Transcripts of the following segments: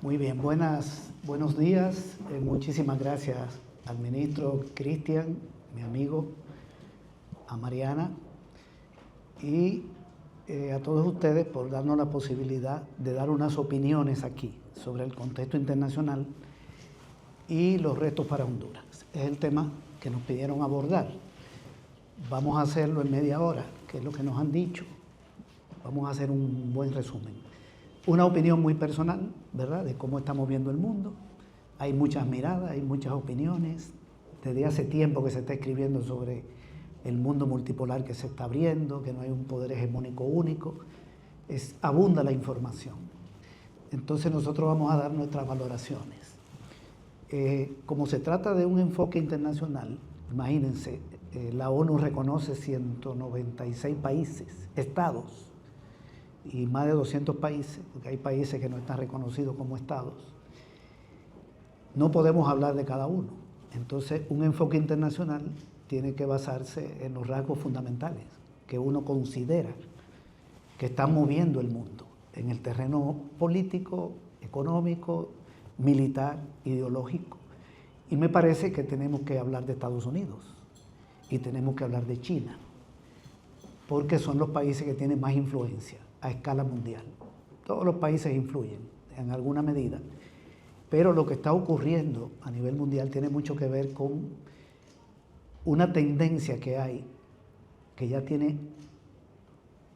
Muy bien, buenos días. Muchísimas gracias al ministro Cristian, mi amigo, a Mariana y a todos ustedes por darnos la posibilidad de dar unas opiniones aquí sobre el contexto internacional y los retos para Honduras. Es el tema que nos pidieron abordar. Vamos a hacerlo en media hora, que es lo que nos han dicho. Vamos a hacer un buen resumen. Una opinión muy personal, ¿verdad?, de cómo estamos viendo el mundo. Hay muchas miradas, hay muchas opiniones. Desde hace tiempo que se está escribiendo sobre el mundo multipolar que se está abriendo, que no hay un poder hegemónico único. Abunda la información. Entonces nosotros vamos a dar nuestras valoraciones. Como se trata de un enfoque internacional, imagínense, la ONU reconoce 196 países, estados, y más de 200 países, porque hay países que no están reconocidos como estados. No podemos hablar de cada uno. Entonces, un enfoque internacional tiene que basarse en los rasgos fundamentales que uno considera que están moviendo el mundo en el terreno político, económico, militar, ideológico. Y me parece que tenemos que hablar de Estados Unidos y tenemos que hablar de China, porque son los países que tienen más influencia a escala mundial. Todos los países influyen en alguna medida, pero lo que está ocurriendo a nivel mundial tiene mucho que ver con una tendencia que hay, que ya tiene,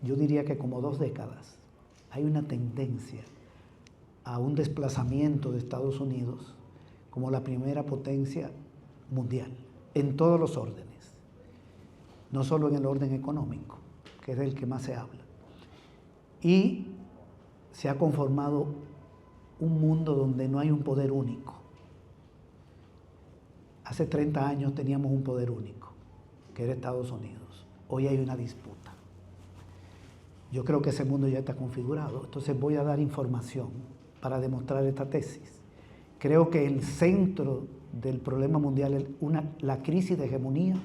yo diría que como 2 décadas. Hay una tendencia a un desplazamiento de Estados Unidos como la primera potencia mundial, en todos los órdenes, no solo en el orden económico, que es del que más se habla. Y se ha conformado un mundo donde no hay un poder único. Hace 30 años teníamos un poder único, que era Estados Unidos. Hoy hay una disputa. Yo creo que ese mundo ya está configurado. Entonces voy a dar información para demostrar esta tesis. Creo que el centro del problema mundial es la crisis de hegemonía.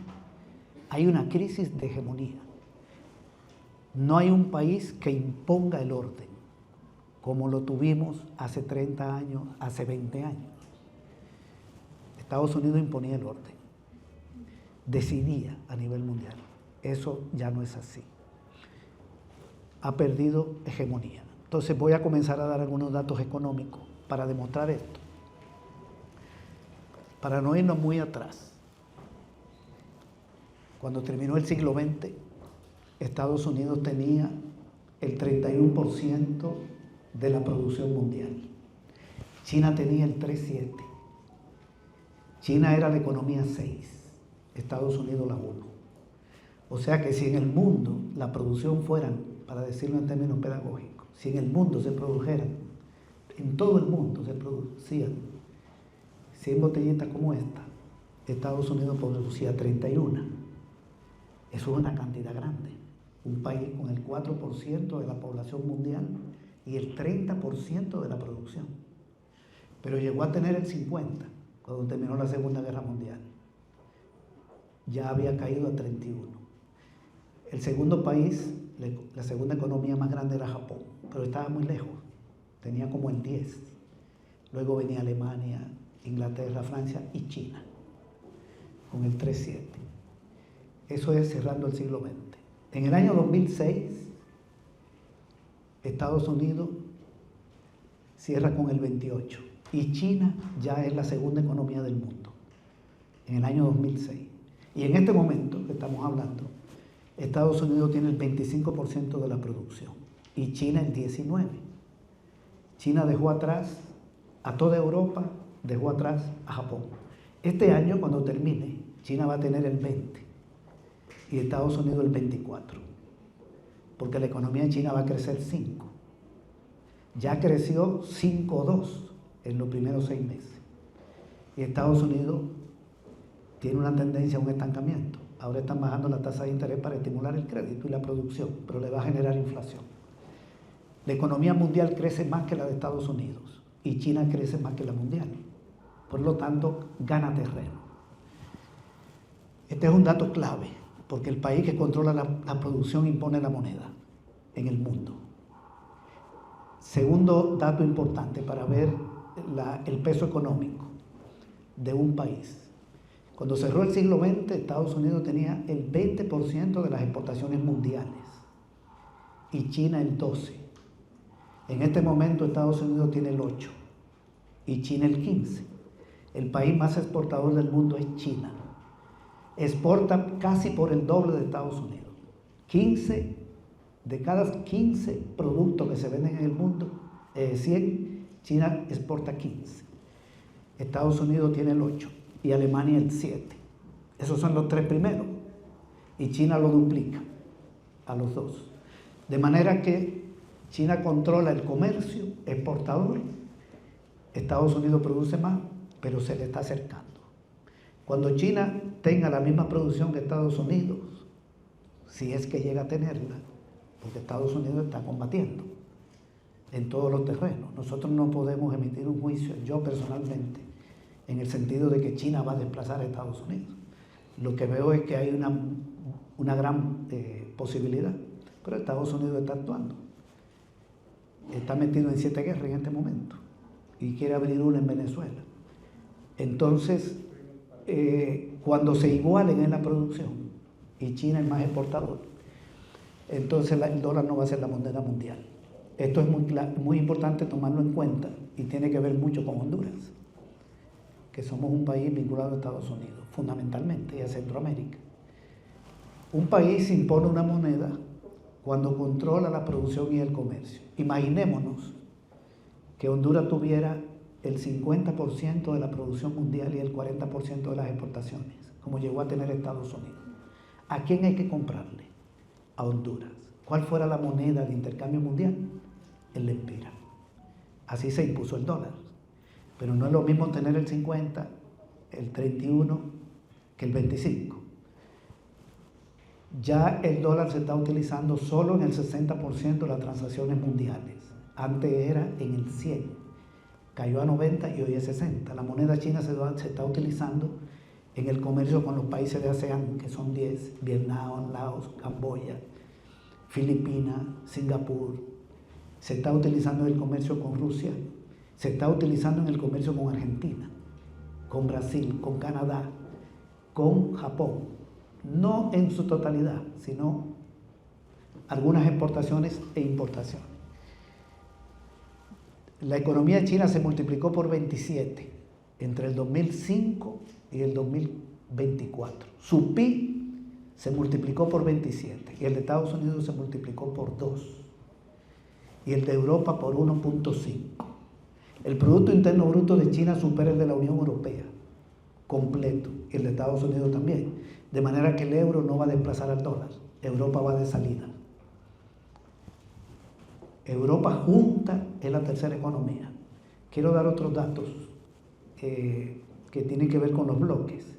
Hay una crisis de hegemonía. No hay un país que imponga el orden, como lo tuvimos hace 30 años, hace 20 años. Estados Unidos imponía el orden, decidía a nivel mundial. Eso ya no es así. Ha perdido hegemonía. Entonces voy a comenzar a dar algunos datos económicos para demostrar esto. Para no irnos muy atrás, cuando terminó el siglo XX, Estados Unidos tenía el 31% de la producción mundial. China tenía el 3,7%. China era la economía 6, Estados Unidos la 1. O sea que si en el mundo la producción fuera, para decirlo en términos pedagógicos, si en el mundo se produjeran, en todo el mundo se producían 100 botellitas como esta, Estados Unidos producía 31. Eso es una cantidad grande. Un país con el 4% de la población mundial y el 30% de la producción. Pero llegó a tener el 50% cuando terminó la Segunda Guerra Mundial. Ya había caído a 31. El segundo país, la segunda economía más grande era Japón, pero estaba muy lejos. Tenía como el 10%. Luego venía Alemania, Inglaterra, Francia y China, con el 3,7%. Eso es cerrando el siglo XX. En el año 2006, Estados Unidos cierra con el 28% y China ya es la segunda economía del mundo, en el año 2006. Y en este momento que estamos hablando, Estados Unidos tiene el 25% de la producción y China el 19%. China dejó atrás a toda Europa, dejó atrás a Japón. Este año, cuando termine, China va a tener el 20% y Estados Unidos el 24%, porque la economía de China va a crecer 5%. Ya creció 5,2% en los primeros 6 meses. Y Estados Unidos tiene una tendencia a un estancamiento. Ahora están bajando la tasa de interés para estimular el crédito y la producción, pero le va a generar inflación. La economía mundial crece más que la de Estados Unidos y China crece más que la mundial. Por lo tanto, gana terreno. Este es un dato clave, porque el país que controla la producción impone la moneda en el mundo. Segundo dato importante para ver el peso económico de un país. Cuando cerró el siglo XX, Estados Unidos tenía el 20% de las exportaciones mundiales y China el 12%. En este momento Estados Unidos tiene el 8% y China el 15%. El país más exportador del mundo es China. Exporta casi por el doble de Estados Unidos. 15 de cada 15 productos que se venden en el mundo, 100, China exporta 15. Estados Unidos tiene el 8 y Alemania el 7. Esos son los tres primeros. Y China lo duplica a los dos. De manera que China controla el comercio exportador. Estados Unidos produce más, pero se le está acercando. Cuando China tenga la misma producción que Estados Unidos, si es que llega a tenerla, porque Estados Unidos está combatiendo en todos los terrenos. Nosotros no podemos emitir un juicio, yo personalmente, en el sentido de que China va a desplazar a Estados Unidos. Lo que veo es que hay una gran posibilidad, pero Estados Unidos está actuando. Está metido en 7 guerras en este momento y quiere abrir una en Venezuela. Entonces, cuando se igualen en la producción y China es más exportador, entonces el dólar no va a ser la moneda mundial. Esto es muy importante tomarlo en cuenta y tiene que ver mucho con Honduras, que somos un país vinculado a Estados Unidos, fundamentalmente, y a Centroamérica. Un país impone una moneda cuando controla la producción y el comercio. Imaginémonos que Honduras tuviera el 50% de la producción mundial y el 40% de las exportaciones, como llegó a tener Estados Unidos. ¿A quién hay que comprarle? A Honduras. ¿Cuál fuera la moneda de intercambio mundial? El lempira. Así se impuso el dólar. Pero no es lo mismo tener el 50, el 31, que el 25. Ya el dólar se está utilizando solo en el 60% de las transacciones mundiales. Antes era en el 100%. Cayó a 90 y hoy es 60. La moneda china se está utilizando en el comercio con los países de ASEAN, que son 10, Vietnam, Laos, Camboya, Filipinas, Singapur. Se está utilizando en el comercio con Rusia, se está utilizando en el comercio con Argentina, con Brasil, con Canadá, con Japón. No en su totalidad, sino algunas exportaciones e importaciones. La economía china se multiplicó por 27 entre el 2005 y el 2024. Su PIB se multiplicó por 27 y el de Estados Unidos se multiplicó por 2 y el de Europa por 1.5. El Producto Interno Bruto de China supera el de la Unión Europea completo y el de Estados Unidos también, de manera que el euro no va a desplazar al dólar. Europa va de salida. Europa junta es la tercera economía. Quiero dar otros datos que tienen que ver con los bloques.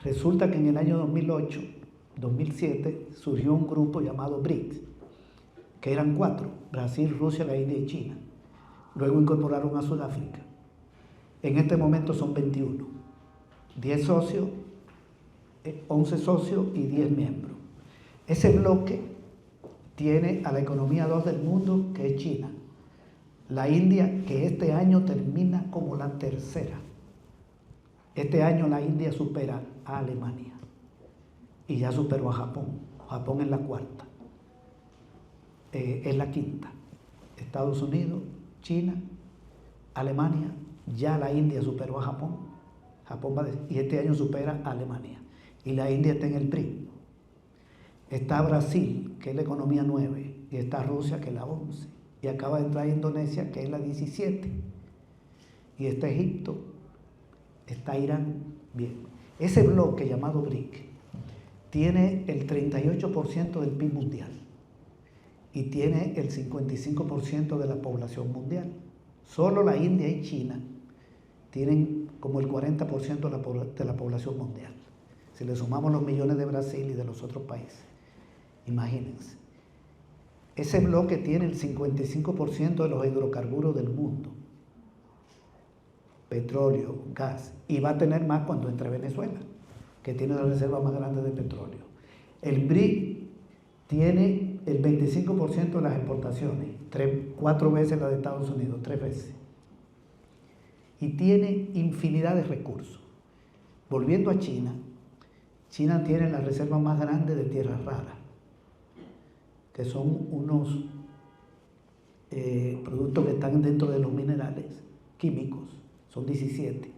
Resulta que en el año 2008, 2007, surgió un grupo llamado BRICS, que eran 4, Brasil, Rusia, la India y China. Luego incorporaron a Sudáfrica. En este momento son 21, 10 socios, 11 socios y 10 miembros. Ese bloque tiene a la economía 2 del mundo, que es China. La India, que este año termina como la tercera. Este año la India supera a Alemania y ya superó a Japón. Japón es la cuarta. Es la quinta. Estados Unidos, China, Alemania, ya la India superó a Japón. Y este año supera a Alemania. Y la India está en el PRI. Está Brasil, que es la economía 9, y está Rusia, que es la 11. Y acaba de entrar Indonesia, que es la 17. Y está Egipto, está Irán. Bien, ese bloque llamado BRIC tiene el 38% del PIB mundial y tiene el 55% de la población mundial. Solo la India y China tienen como el 40% de la población mundial. Si le sumamos los millones de Brasil y de los otros países, imagínense. Ese bloque tiene el 55% de los hidrocarburos del mundo. Petróleo, gas, y va a tener más cuando entre Venezuela, que tiene la reserva más grande de petróleo. El BRIC tiene el 25% de las exportaciones 4 veces la de Estados Unidos, 3 veces. Y tiene infinidad de recursos. Volviendo a China, China tiene la reserva más grande de tierras raras, que son unos productos que están dentro de los minerales químicos, son 17.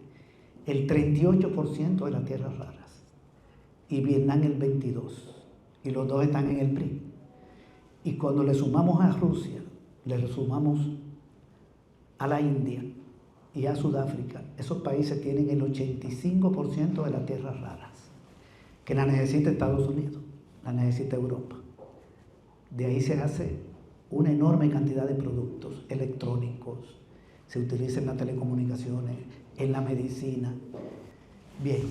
El 38% de las tierras raras. Y Vietnam el 22%. Y los dos están en el PRI. Y cuando le sumamos a Rusia, le sumamos a la India y a Sudáfrica, esos países tienen el 85% de las tierras raras, que la necesita Estados Unidos, la necesita Europa. De ahí se hace una enorme cantidad de productos electrónicos, se utiliza en las telecomunicaciones, en la medicina. Bien,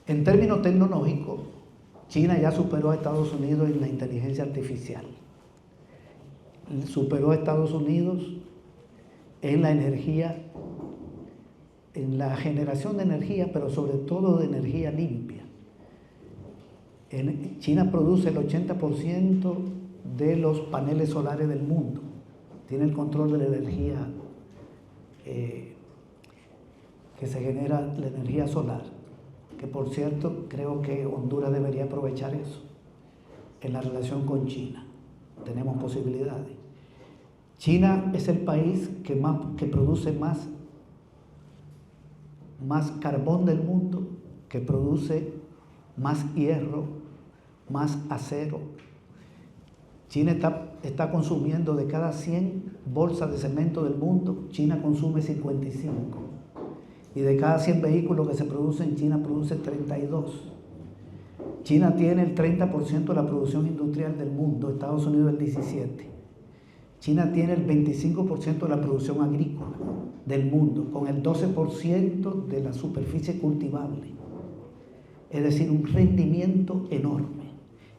en términos tecnológicos, China ya superó a Estados Unidos en la inteligencia artificial. Superó a Estados Unidos en la energía, en la generación de energía, pero sobre todo de energía limpia. China produce el 80% de los paneles solares del mundo. Tiene el control de la energía que se genera, la energía solar. Que por cierto, creo que Honduras debería aprovechar eso en la relación con China. Tenemos posibilidades. China es el país que produce más carbón del mundo, que produce más hierro, más acero. China está consumiendo de cada 100 bolsas de cemento del mundo, China consume 55. Y de cada 100 vehículos que se producen, China produce 32. China tiene el 30% de la producción industrial del mundo, Estados Unidos el 17%. China tiene el 25% de la producción agrícola del mundo, con el 12% de la superficie cultivable. Es decir, un rendimiento enorme.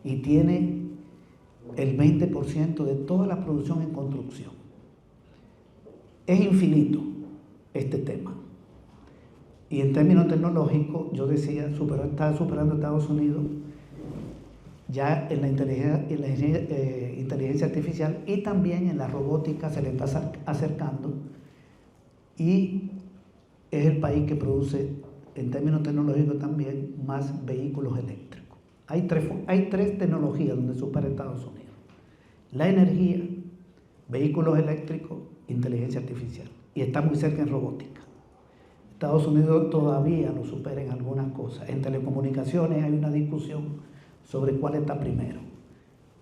Y tiene el 20% de toda la producción en construcción. Es infinito este tema. Y en términos tecnológicos, yo decía, está superando a Estados Unidos ya en la inteligencia artificial, y también en la robótica se le está acercando, y es el país que produce, en términos tecnológicos también, más vehículos eléctricos. Hay tres tecnologías donde supera Estados Unidos: la energía, vehículos eléctricos, inteligencia artificial, y está muy cerca en robótica. Estados Unidos todavía lo supera en algunas cosas. En telecomunicaciones hay una discusión sobre cuál está primero,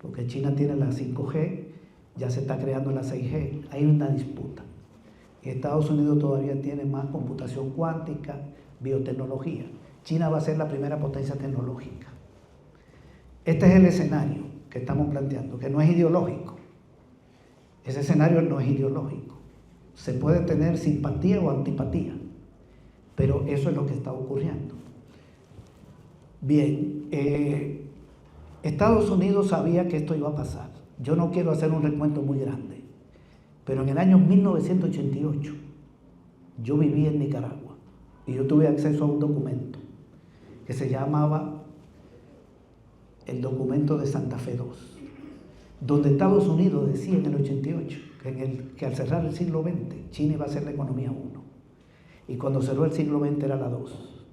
porque China tiene la 5G, ya se está creando la 6G, hay una disputa. Estados Unidos todavía tiene más computación cuántica, biotecnología. China va a ser la primera potencia tecnológica. Este es el escenario que estamos planteando, que no es ideológico. Ese escenario no es ideológico. Se puede tener simpatía o antipatía, pero eso es lo que está ocurriendo. Bien, Estados Unidos sabía que esto iba a pasar. Yo no quiero hacer un recuento muy grande, pero en el año 1988 yo viví en Nicaragua y yo tuve acceso a un documento que se llamaba el documento de Santa Fe II, donde Estados Unidos decía en el 88 que al cerrar el siglo XX China iba a ser la economía 1, y cuando cerró el siglo XX era la 2,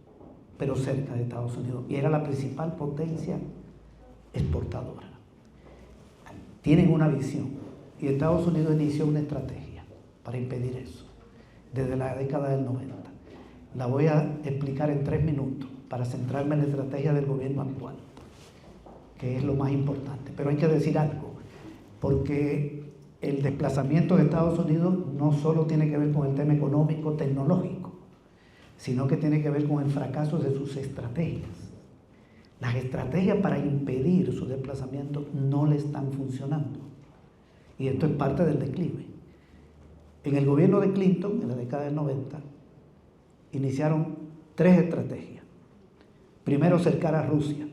pero cerca de Estados Unidos, y era la principal potencia exportadora. Tienen una visión, y Estados Unidos inició una estrategia para impedir eso desde la década del 90. La voy a explicar en 3 minutos para centrarme en la estrategia del gobierno actual, que es lo más importante. Pero hay que decir algo, porque el desplazamiento de Estados Unidos no solo tiene que ver con el tema económico, tecnológico, sino que tiene que ver con el fracaso de sus estrategias. Las estrategias para impedir su desplazamiento no le están funcionando. Y esto es parte del declive. En el gobierno de Clinton, en la década del 90, iniciaron 3 estrategias. Primero, cercar a Rusia,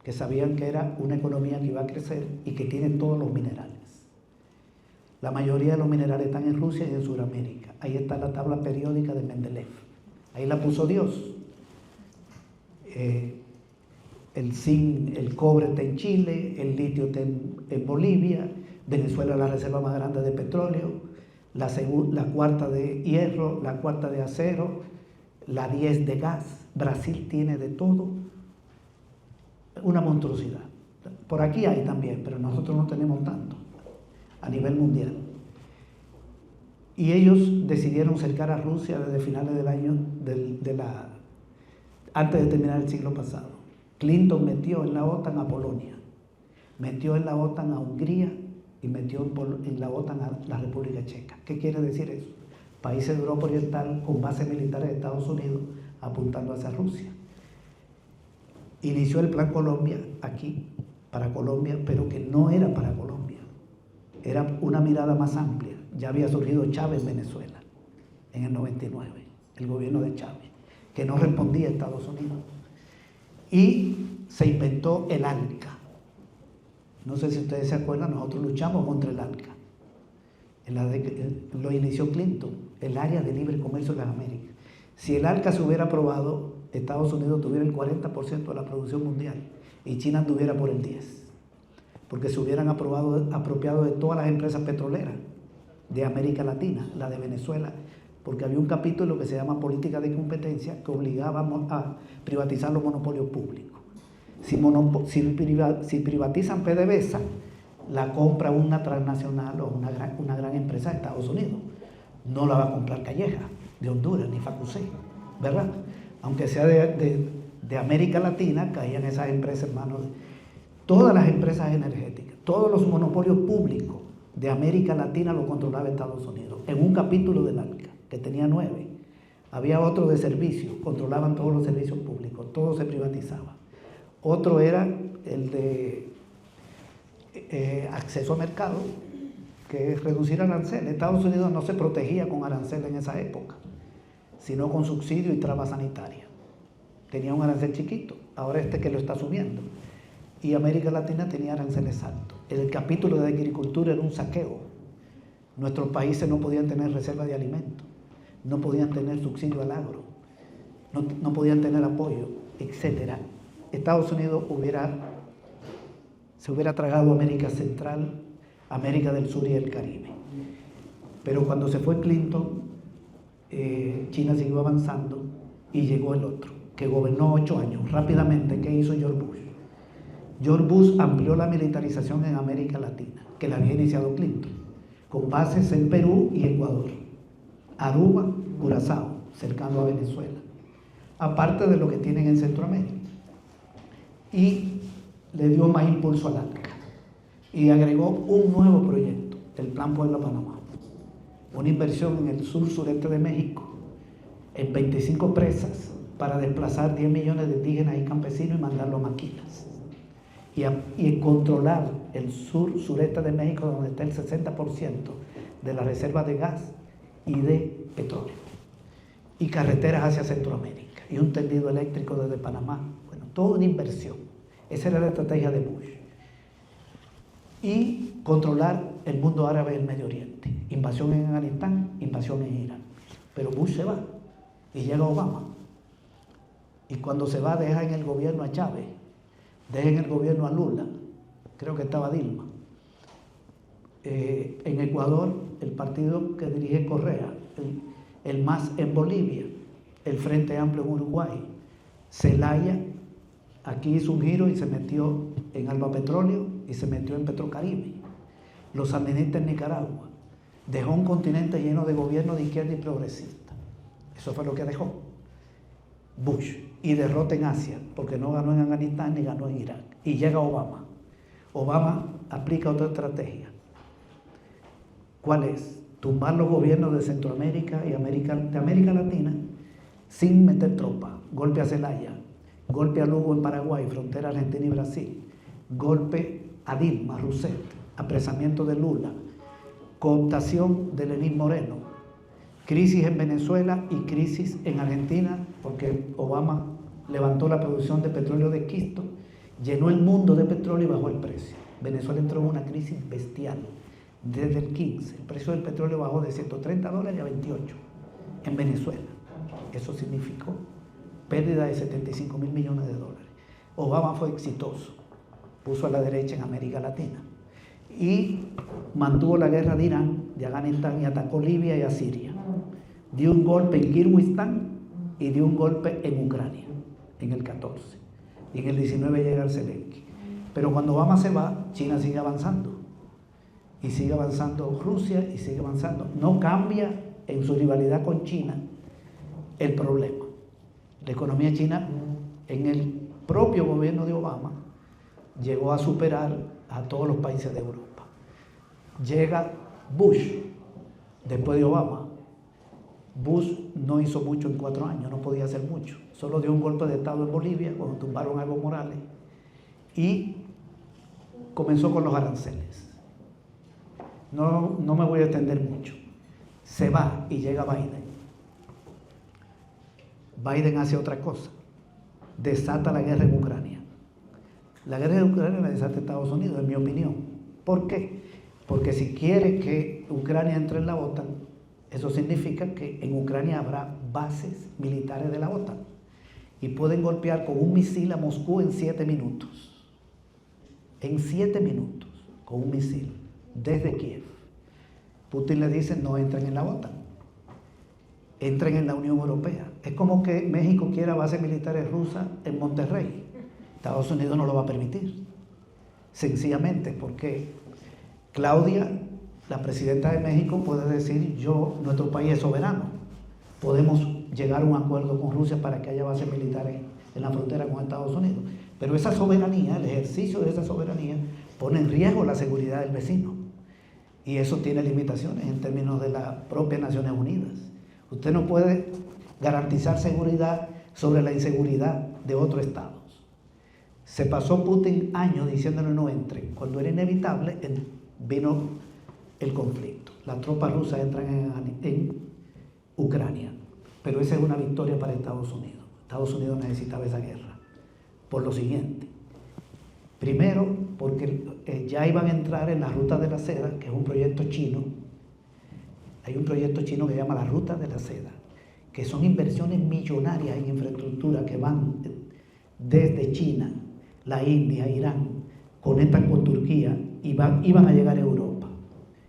que sabían que era una economía que iba a crecer y que tiene todos los minerales. La mayoría de los minerales están en Rusia y en Sudamérica. Ahí está la tabla periódica de Mendeleev. Ahí la puso Dios. El zinc, el cobre está en Chile, el litio está en Bolivia, Venezuela es la reserva más grande de petróleo, la cuarta de hierro, la cuarta de acero, la 10 de gas. Brasil tiene de todo, una monstruosidad. Por aquí hay también, pero nosotros no tenemos tanto a nivel mundial. Y ellos decidieron cercar a Rusia desde finales del año, antes de terminar el siglo pasado. Clinton metió en la OTAN a Polonia, metió en la OTAN a Hungría y metió en la OTAN a la República Checa. ¿Qué quiere decir eso? Países de Europa Oriental con bases militares de Estados Unidos apuntando hacia Rusia. Inició el Plan Colombia aquí, para Colombia, pero que no era para Colombia. Era una mirada más amplia. Ya había surgido Chávez en Venezuela, en el 99, el gobierno de Chávez, que no respondía a Estados Unidos. Y se inventó el ALCA. No sé si ustedes se acuerdan, nosotros luchamos contra el ALCA. Lo inició Clinton, el área de libre comercio de las Américas. Si el ALCA se hubiera aprobado, Estados Unidos tuviera el 40% de la producción mundial y China anduviera por el 10%, porque se hubieran apropiado de todas las empresas petroleras de América Latina, la de Venezuela, porque había un capítulo que se llama política de competencia que obligaba a privatizar los monopolios públicos. Si privatizan PDVSA, la compra una transnacional o una gran empresa de Estados Unidos. No la va a comprar Calleja, de Honduras, ni Facusé, ¿verdad? Aunque sea de América Latina, caían esas empresas en manos de todas las empresas energéticas, todos los monopolios públicos de América Latina lo controlaba Estados Unidos, en un capítulo del ALCA, que tenía 9. Había otro de servicios, controlaban todos los servicios públicos, todo se privatizaba. Otro era el de acceso a mercado, que es reducir aranceles. Estados Unidos no se protegía con aranceles en esa época, sino con subsidio y traba sanitaria. Tenía un arancel chiquito, ahora que lo está subiendo. Y América Latina tenía aranceles altos. El capítulo de agricultura era un saqueo. Nuestros países no podían tener reserva de alimentos, no podían tener subsidio al agro, no podían tener apoyo, etc. Estados Unidos se hubiera tragado América Central, América del Sur y el Caribe. Pero cuando se fue Clinton, China siguió avanzando y llegó el otro, que gobernó 8 años. Rápidamente, ¿qué hizo George Bush? George Bush amplió la militarización en América Latina, que la había iniciado Clinton, con bases en Perú y Ecuador, Aruba, Curazao, cercano a Venezuela, aparte de lo que tienen en Centroamérica. Y le dio más impulso al ALCA y agregó un nuevo proyecto, el Plan Puebla-Panamá, una inversión en el sur-sureste de México, en 25 presas para desplazar 10 millones de indígenas y campesinos y mandarlos a maquilas. Y controlar el sur-sureste de México, donde está el 60% de las reservas de gas y de petróleo. Y carreteras hacia Centroamérica. Y un tendido eléctrico desde Panamá. Bueno, toda una inversión. Esa era la estrategia de Bush. Y controlar el mundo árabe y el Medio Oriente. Invasión en Afganistán, invasión en Irán. Pero Bush se va y llega Obama. Y cuando se va deja en el gobierno a Chávez, deja en el gobierno a Lula, creo que estaba Dilma. En Ecuador, el partido que dirige Correa, el MAS en Bolivia, el Frente Amplio en Uruguay, Zelaya, aquí hizo un giro y se metió en Alba Petróleo y se metió en Petrocaribe. Los sandinistas en Nicaragua. Dejó un continente lleno de gobiernos de izquierda y progresista. Eso fue lo que dejó Bush. Y derrota en Asia, porque no ganó en Afganistán ni ganó en Irak. Y llega Obama. Obama aplica otra estrategia. ¿Cuál es? Tumbar los gobiernos de Centroamérica y de América Latina sin meter tropas. Golpe a Zelaya, golpe a Lugo en Paraguay, frontera Argentina y Brasil, golpe a Dilma Rousseff, apresamiento de Lula, cooptación de Lenín Moreno, crisis en Venezuela y crisis en Argentina, porque Obama levantó la producción de petróleo de esquisto, llenó el mundo de petróleo y bajó el precio. Venezuela entró en una crisis bestial. Desde el 15, el precio del petróleo bajó de $130 a 28 en Venezuela. Eso significó pérdida de 75 mil millones de dólares. Obama fue exitoso, puso a la derecha en América Latina. y mantuvo la guerra de Irán, de Afganistán, y atacó Libia y a Siria. Dio un golpe en Kirguistán y dio un golpe en Ucrania en el 14. Y en el 19 llega el Zelensky. Pero cuando Obama se va, China sigue avanzando. Y sigue avanzando Rusia y sigue avanzando. No cambia en su rivalidad con China el problema. La economía china en el propio gobierno de Obama llegó a superar a todos los países de Europa. Llega Bush después de Obama. Bush no hizo mucho en 4 años, no podía hacer mucho. Solo dio un golpe de estado en Bolivia cuando tumbaron a Evo Morales y comenzó con los aranceles. No me voy a extender mucho. Se va y llega Biden. Biden hace otra cosa. Desata la guerra en Ucrania. La guerra en Ucrania la desata Estados Unidos, en mi opinión. ¿Por qué? Porque si quiere que Ucrania entre en la OTAN, eso significa que en Ucrania habrá bases militares de la OTAN y pueden golpear con un misil a Moscú en 7 minutos. En 7 minutos, con un misil, desde Kiev. Putin le dice, no entren en la OTAN, entren en la Unión Europea. Es como que México quiera bases militares rusas en Monterrey. Estados Unidos no lo va a permitir. Sencillamente porque Claudia, la presidenta de México, puede decir, nuestro país es soberano. Podemos llegar a un acuerdo con Rusia para que haya bases militares en la frontera con Estados Unidos. Pero esa soberanía, el ejercicio de esa soberanía, pone en riesgo la seguridad del vecino. Y eso tiene limitaciones en términos de las propias Naciones Unidas. Usted no puede garantizar seguridad sobre la inseguridad de otros estados. Se pasó Putin años diciéndole no entren. Cuando era inevitable, vino el conflicto. Las tropas rusas entran en Ucrania. Pero esa es una victoria para Estados Unidos. Estados Unidos necesitaba esa guerra. Por lo siguiente. Primero, porque ya iban a entrar en la Ruta de la Seda, que es un proyecto chino. Hay un proyecto chino que se llama la Ruta de la Seda, que son inversiones millonarias en infraestructura que van desde China, la India, Irán, conectan con Turquía y iban a llegar a Europa.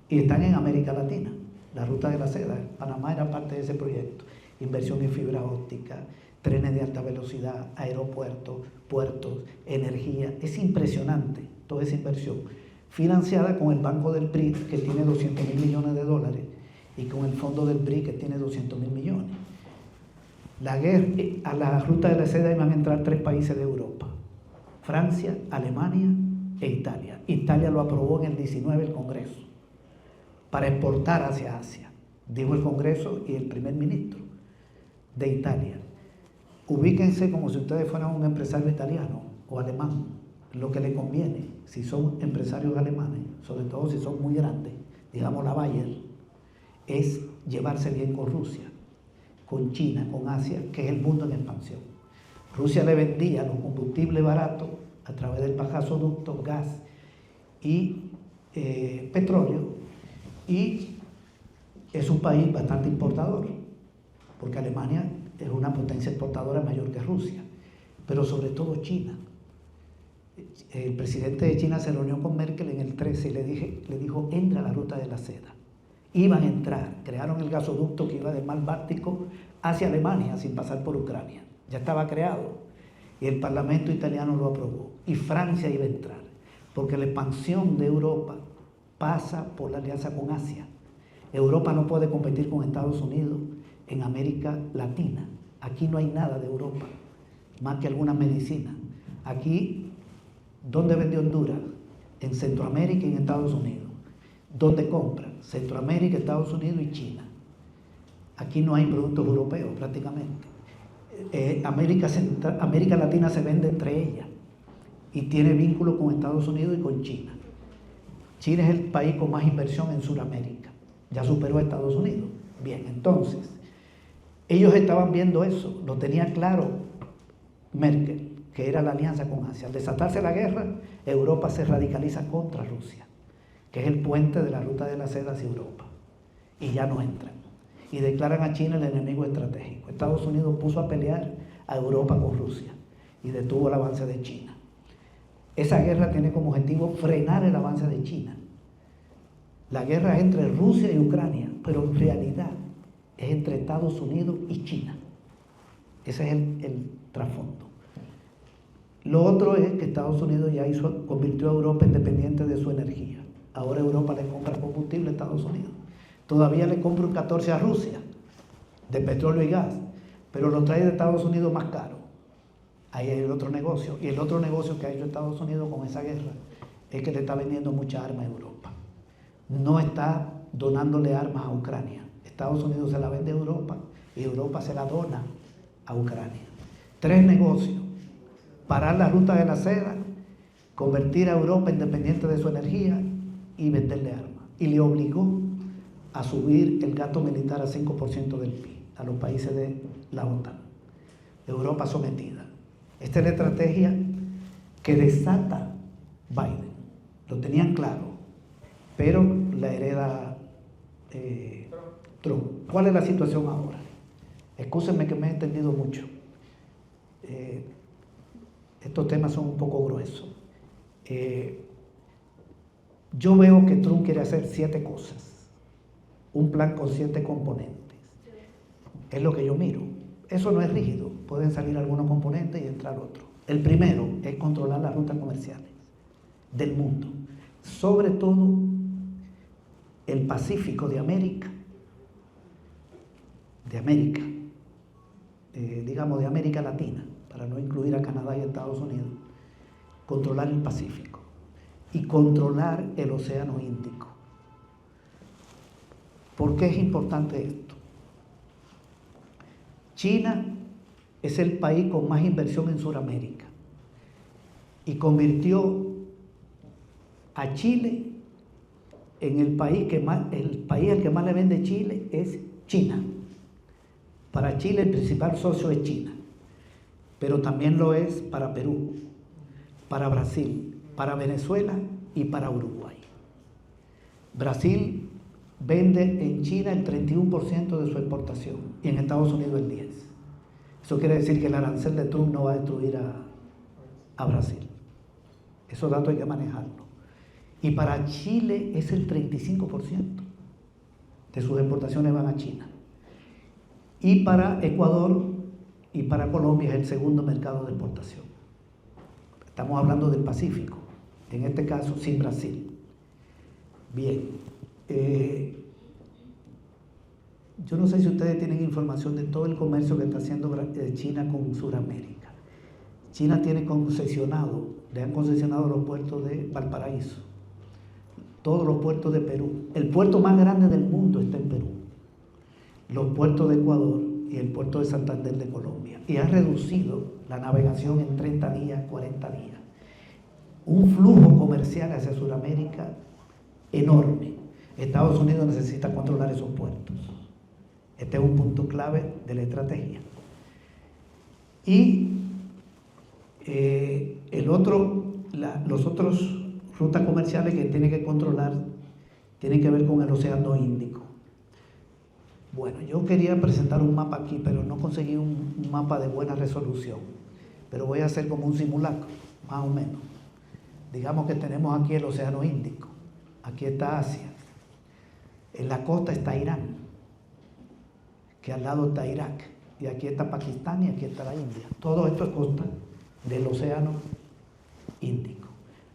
Y están en América Latina. La Ruta de la Seda, Panamá era parte de ese proyecto. Inversión en fibra óptica, trenes de alta velocidad, aeropuertos, puertos, energía. Es impresionante toda esa inversión, financiada con el Banco del BRIC, que tiene $200.000 millones, y con el Fondo del BRIC, que tiene $200.000 millones. A la Ruta de la Seda iban a entrar 3 países de Europa: Francia, Alemania e Italia. Italia lo aprobó en el 19 el Congreso, para exportar hacia Asia, dijo el Congreso y el primer ministro de Italia. Ubíquense como si ustedes fueran un empresario italiano o alemán. Lo que les conviene, si son empresarios alemanes, sobre todo si son muy grandes, digamos la Bayer, es llevarse bien con Rusia, con China, con Asia, que es el mundo en expansión. Rusia le vendía los combustibles baratos a través del gasoducto, gas y petróleo, y es un país bastante importador, porque Alemania es una potencia exportadora mayor que Rusia, pero sobre todo China. El presidente de China se reunió con Merkel en el 13 y le dijo, entra a la Ruta de la Seda. Iban a entrar, crearon el gasoducto que iba del mar Báltico hacia Alemania sin pasar por Ucrania. Ya estaba creado y el Parlamento italiano lo aprobó. Y Francia iba a entrar, porque la expansión de Europa pasa por la alianza con Asia. Europa no puede competir con Estados Unidos en América Latina. Aquí no hay nada de Europa, más que algunas medicinas. Aquí, ¿dónde vende Honduras? En Centroamérica y en Estados Unidos. ¿Dónde compran? Centroamérica, Estados Unidos y China. Aquí no hay productos europeos prácticamente. América Latina se vende entre ellas y tiene vínculos con Estados Unidos y con China. China es el país con más inversión en Sudamérica. Ya superó a Estados Unidos. Bien, entonces, ellos estaban viendo eso, lo tenía claro Merkel, que era la alianza con Asia. Al desatarse la guerra, Europa se radicaliza contra Rusia, que es el puente de la Ruta de la Seda hacia Europa, y ya no entran. Y declaran a China el enemigo estratégico. Estados Unidos puso a pelear a Europa con Rusia y detuvo el avance de China. Esa guerra tiene como objetivo frenar el avance de China La guerra es entre Rusia y Ucrania, pero en realidad es entre Estados Unidos y China. Ese es el trasfondo. Lo otro es que Estados Unidos ya convirtió a Europa en dependiente de su energía. Ahora Europa le compra combustible a Estados Unidos. Todavía le compra un 14 a Rusia de petróleo y gas, pero lo trae de Estados Unidos más caro. Ahí hay el otro negocio. Y el otro negocio que ha hecho Estados Unidos con esa guerra es que le está vendiendo mucha arma a Europa. No está donándole armas a Ucrania. Estados Unidos se la vende a Europa y Europa se la dona a Ucrania. 3 negocios: parar la ruta de la seda, convertir a Europa en dependiente de su energía y venderle armas. Y le obligó a subir el gasto militar a 5% del PIB a los países de la OTAN. Europa sometida. Esta es la estrategia que desata Biden. Lo tenían claro, pero la hereda Trump. ¿Cuál es la situación ahora? Excúsenme que me he extendido mucho. Estos temas son un poco gruesos. Yo veo que Trump quiere hacer 7 cosas. Un plan con 7 componentes. Es lo que yo miro. Eso no es rígido. Pueden salir algunos componentes y entrar otros. El primero es controlar las rutas comerciales del mundo. Sobre todo el Pacífico de América. Digamos de América Latina, para no incluir a Canadá y Estados Unidos. Controlar el Pacífico y controlar el Océano Índico. ¿Por qué es importante esto? China es el país con más inversión en Sudamérica y convirtió a Chile en el país al que más le vende Chile es China. Para Chile el principal socio es China, pero también lo es para Perú, para Brasil, para Venezuela y para Uruguay. Brasil vende en China el 31% de su exportación y en Estados Unidos el 10%. Eso quiere decir que el arancel de Trump no va a destruir a Brasil. Esos datos hay que manejarlos. Y para Chile es el 35% de sus exportaciones van a China. Y para Ecuador y para Colombia es el segundo mercado de exportación. Estamos hablando del Pacífico, en este caso sin Brasil. Bien, yo no sé si ustedes tienen información de todo el comercio que está haciendo China con Sudamérica. China tiene le han concesionado los puertos de Valparaíso, todos los puertos de Perú. El puerto más grande del mundo está en Perú, los puertos de Ecuador y el puerto de Santander de Colombia. Y ha reducido la navegación en 30 días, 40 días. Un flujo comercial hacia Sudamérica enorme. Estados Unidos necesita controlar esos puertos. Este es un punto clave de la estrategia. Y los otros rutas comerciales que tiene que controlar tienen que ver con el Océano Índico. Bueno, yo quería presentar un mapa aquí, pero no conseguí un mapa de buena resolución. Pero voy a hacer como un simulacro, más o menos. Digamos que tenemos aquí el Océano Índico. Aquí está Asia. En la costa está Irán, que al lado está Irak. Y aquí está Pakistán y aquí está la India. Todo esto es costa del Océano Índico.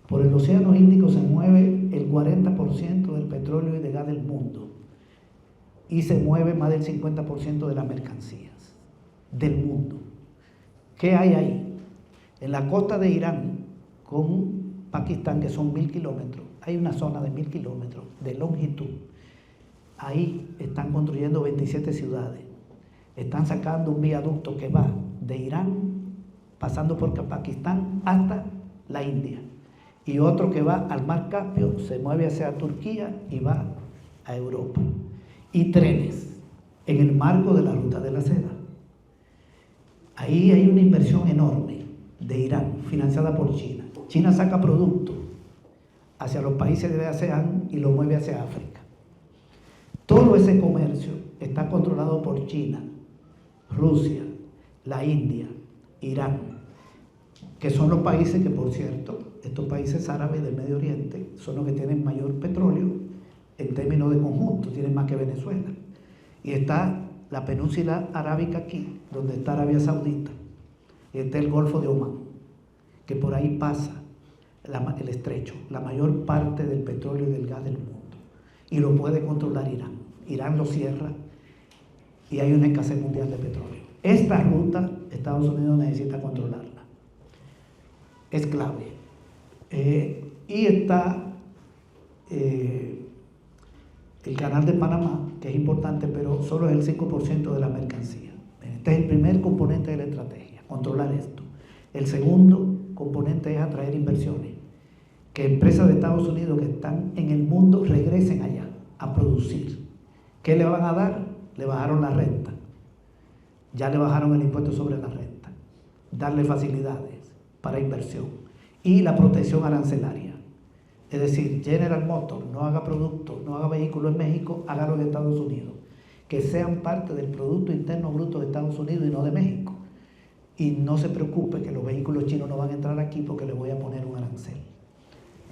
Por el Océano Índico se mueve el 40% del petróleo y de gas del mundo. Y se mueve más del 50% de las mercancías del mundo. ¿Qué hay ahí? En la costa de Irán con Pakistán, que son 1000 kilómetros, hay una zona de 1000 kilómetros de longitud. Ahí están construyendo 27 ciudades. Están sacando un viaducto que va de Irán, pasando por Pakistán, hasta la India. Y otro que va al Mar Caspio, se mueve hacia Turquía y va a Europa. Y trenes en el marco de la ruta de la seda. Ahí hay una inversión enorme de Irán, financiada por China. China saca productos hacia los países de ASEAN y lo mueve hacia África. Todo ese comercio está controlado por China, Rusia, la India, Irán, que son los países que, por cierto, estos países árabes del Medio Oriente son los que tienen mayor petróleo en términos de conjunto, tienen más que Venezuela. Y está la península arábica aquí, donde está Arabia Saudita, y está el Golfo de Omán, que por ahí pasa el estrecho, la mayor parte del petróleo y del gas del mundo. Y lo puede controlar Irán. Irán lo cierra y hay una escasez mundial de petróleo. Esta ruta Estados Unidos necesita controlarla. Es clave. Y está el canal de Panamá, que es importante, pero solo es el 5% de la mercancía. Este es el primer componente de la estrategia, controlar esto. El segundo componente es atraer inversiones. Que empresas de Estados Unidos que están en el mundo regresen allá a producir. ¿Qué le van a dar? Le bajaron la renta. Ya le bajaron el impuesto sobre la renta. Darle facilidades para inversión. Y la protección arancelaria. Es decir, General Motors no haga productos, no haga vehículos en México, hágalo en Estados Unidos. Que sean parte del Producto Interno Bruto de Estados Unidos y no de México. Y no se preocupe que los vehículos chinos no van a entrar aquí porque le voy a poner un arancel.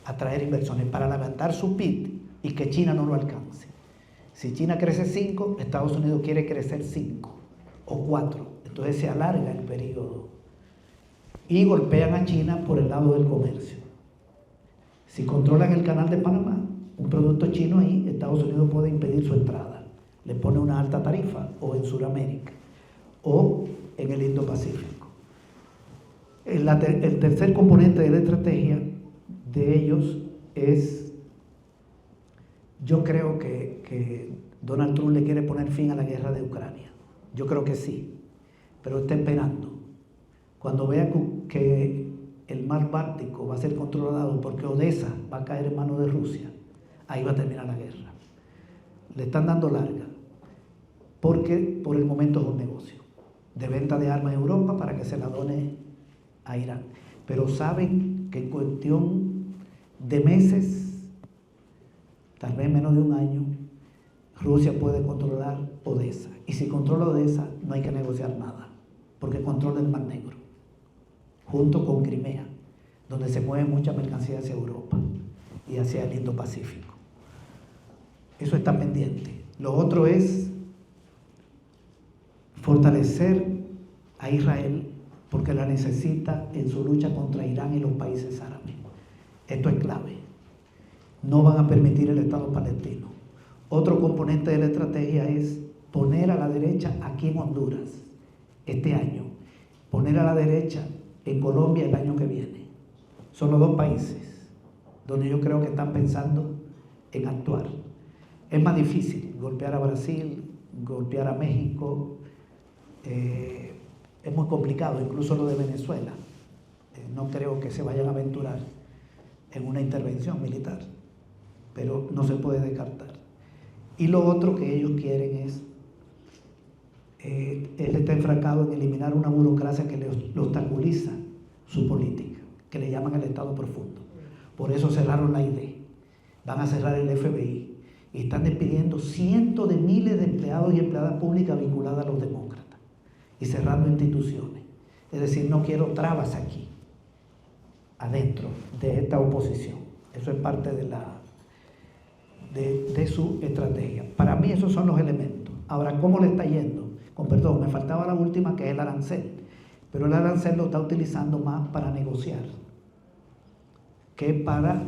Atraer inversiones para levantar su PIB y que China no lo alcance. Si China crece 5, Estados Unidos quiere crecer 5 o 4. Entonces se alarga el periodo. Y golpean a China por el lado del comercio. Si controlan el canal de Panamá, un producto chino ahí, Estados Unidos puede impedir su entrada. Le pone una alta tarifa, o en Sudamérica, o en el Indo-Pacífico. El tercer componente de la estrategia de ellos es, yo creo que Donald Trump le quiere poner fin a la guerra de Ucrania. Yo creo que sí, pero está esperando. Cuando vea que el mar Báltico va a ser controlado porque Odessa va a caer en manos de Rusia, ahí va a terminar la guerra. Le están dando larga, porque por el momento es un negocio de venta de armas a Europa para que se la done a Irán. Pero saben que en cuestión de meses, tal vez menos de un año, Rusia puede controlar Odessa. Y si controla Odessa, no hay que negociar nada, porque controla el Mar Negro, junto con Crimea, donde se mueve mucha mercancía hacia Europa y hacia el Indo-Pacífico. Eso está pendiente. Lo otro es fortalecer a Israel porque la necesita en su lucha contra Irán y los países árabes. Esto es clave. No van a permitir el Estado palestino. Otro componente de la estrategia es poner a la derecha aquí en Honduras este año, poner a la derecha en Colombia el año que viene. Son los dos países donde yo creo que están pensando en actuar. Es más difícil golpear a Brasil, golpear a México. Es muy complicado, incluso lo de Venezuela. No creo que se vayan a aventurar en una intervención militar, pero no se puede descartar. Y lo otro que ellos quieren es, él está enfrascado en eliminar una burocracia que le obstaculiza su política, que le llaman el Estado profundo. Por eso cerraron la ID, van a cerrar el FBI y están despidiendo cientos de miles de empleados y empleadas públicas vinculadas a los demócratas y cerrando instituciones. Es decir, no quiero trabas aquí, adentro de esta oposición. Eso es parte de su estrategia. Para mí esos son los elementos. Ahora, ¿cómo le está yendo? Con perdón, me faltaba la última, que es el arancel. Pero el arancel lo está utilizando más para negociar que para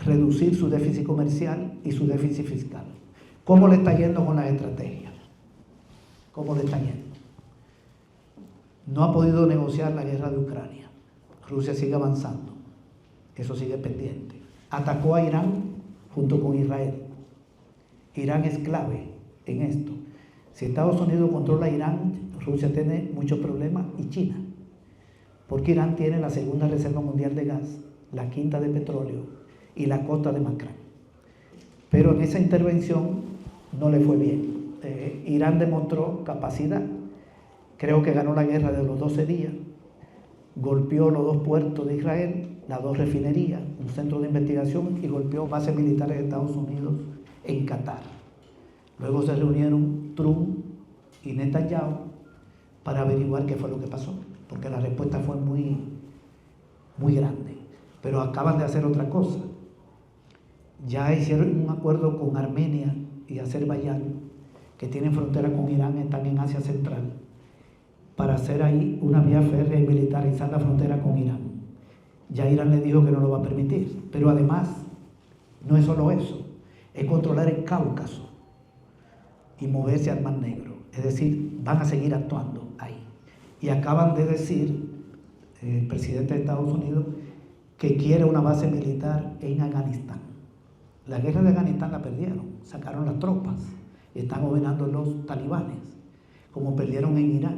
reducir su déficit comercial y su déficit fiscal. ¿Cómo le está yendo con las estrategias? ¿Cómo le está yendo? No ha podido negociar la guerra de Ucrania. Rusia sigue avanzando. Eso sigue pendiente. Atacó a Irán junto con Israel. Irán es clave en esto. Si Estados Unidos controla Irán, Rusia tiene muchos problemas, y China. Porque Irán tiene la segunda reserva mundial de gas, la quinta de petróleo y la costa de Macrán. Pero en esa intervención no le fue bien. Irán demostró capacidad. Creo que ganó la guerra de los 12 días. Golpeó los dos puertos de Israel, las dos refinerías, un centro de investigación, y golpeó bases militares de Estados Unidos en Qatar. Luego se reunieron Trump y Netanyahu para averiguar qué fue lo que pasó, porque la respuesta fue muy grande. Pero acaban de hacer otra cosa. Ya hicieron un acuerdo con Armenia y Azerbaiyán, que tienen frontera con Irán, están en Asia Central, para hacer ahí una vía férrea y militarizar la frontera con Irán. Ya Irán le dijo que no lo va a permitir, pero además no es solo eso, es controlar el Cáucaso y moverse al Mar Negro. Es decir, van a seguir actuando ahí. Y acaban de decir el presidente de Estados Unidos que quiere una base militar en Afganistán. La guerra de Afganistán la perdieron, sacaron las tropas y están gobernando los talibanes, como perdieron en Irak.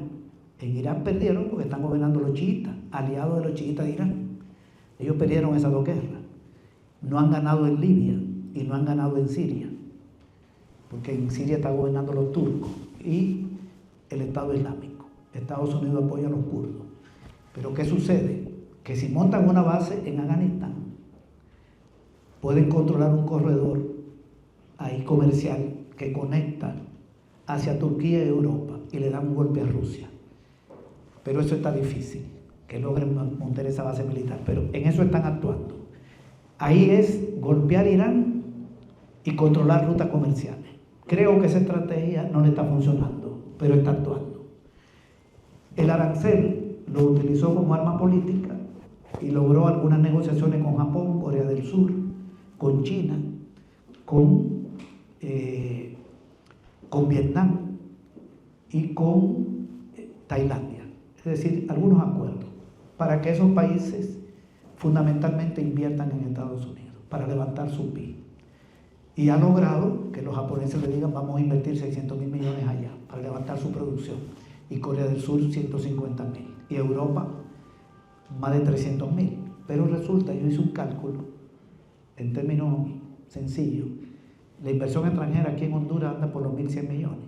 En Irak perdieron porque están gobernando los chiitas, aliados de los chiitas de Irán. Ellos perdieron esas dos guerras. No han ganado en Libia y no han ganado en Siria, porque en Siria están gobernando los turcos y el Estado Islámico. Estados Unidos apoya a los kurdos. Pero ¿qué sucede? Que si montan una base en Afganistán, pueden controlar un corredor ahí comercial que conecta hacia Turquía y Europa y le dan un golpe a Rusia. Pero eso está difícil, que logren montar esa base militar. Pero en eso están actuando. Ahí es golpear Irán y controlar rutas comerciales. Creo que esa estrategia no le está funcionando, pero está actuando. El arancel lo utilizó como arma política y logró algunas negociaciones con Japón, Corea del Sur, con China, con Vietnam y con Tailandia. Es decir, algunos acuerdos para que esos países fundamentalmente inviertan en Estados Unidos, para levantar su PIB. Y ha logrado que los japoneses le digan vamos a invertir 600.000 millones allá para levantar su producción. Y Corea del Sur 150.000. Y Europa más de 300.000. Pero resulta, yo hice un cálculo en términos sencillos, la inversión extranjera aquí en Honduras anda por los 1.100 millones.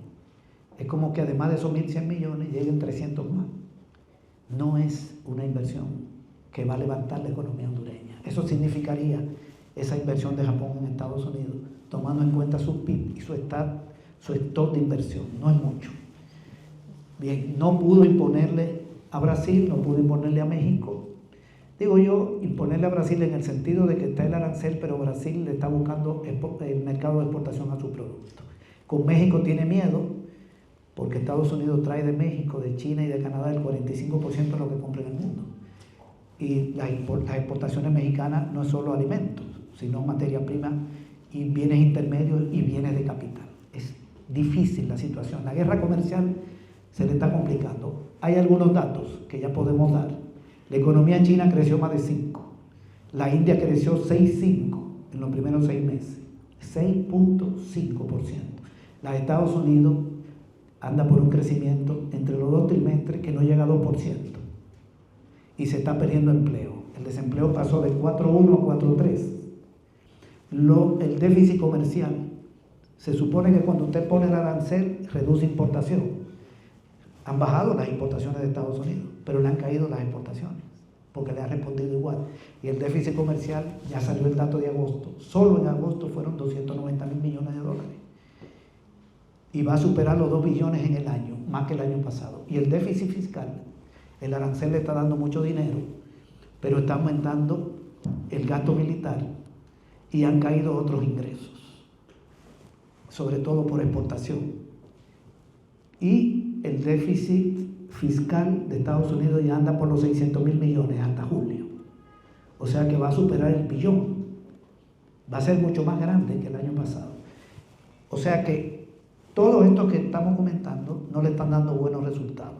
Es como que además de esos 1.100 millones lleguen 300 más. No es una inversión que va a levantar la economía hondureña. Eso significaría esa inversión de Japón en Estados Unidos, tomando en cuenta su PIB y su stock de inversión. No es mucho. Bien, no pudo imponerle a Brasil, no pudo imponerle a México. Digo yo, imponerle a Brasil en el sentido de que está el arancel, pero Brasil le está buscando el mercado de exportación a su producto. Con México tiene miedo, porque Estados Unidos trae de México, de China y de Canadá el 45% de lo que compra en el mundo. Y las exportaciones mexicanas no es solo alimentos, sino materia prima y bienes intermedios y bienes de capital. Es difícil la situación. La guerra comercial se le está complicando. Hay algunos datos que ya podemos dar. La economía china creció más de 5. La India creció 6,5 en los primeros 6 meses. 6.5%. La de Estados Unidos anda por un crecimiento entre los 2 trimestres que no llega a 2%. Y se está perdiendo empleo. El desempleo pasó de 4,1 a 4,3. El déficit comercial, se supone que cuando usted pone el arancel, reduce importación. Han bajado las importaciones de Estados Unidos, pero le han caído las exportaciones, porque le ha respondido igual. Y el déficit comercial, ya salió el dato de agosto. Solo en agosto fueron 290.000 millones de dólares. Y va a superar los 2 billones en el año, más que el año pasado. Y el déficit fiscal, el arancel le está dando mucho dinero, pero está aumentando el gasto militar y han caído otros ingresos, sobre todo por exportación. Y el déficit fiscal de Estados Unidos ya anda por los 600.000 millones hasta julio. O sea que va a superar el billón. Va a ser mucho más grande que el año pasado. O sea que todo esto que estamos comentando no le están dando buenos resultados.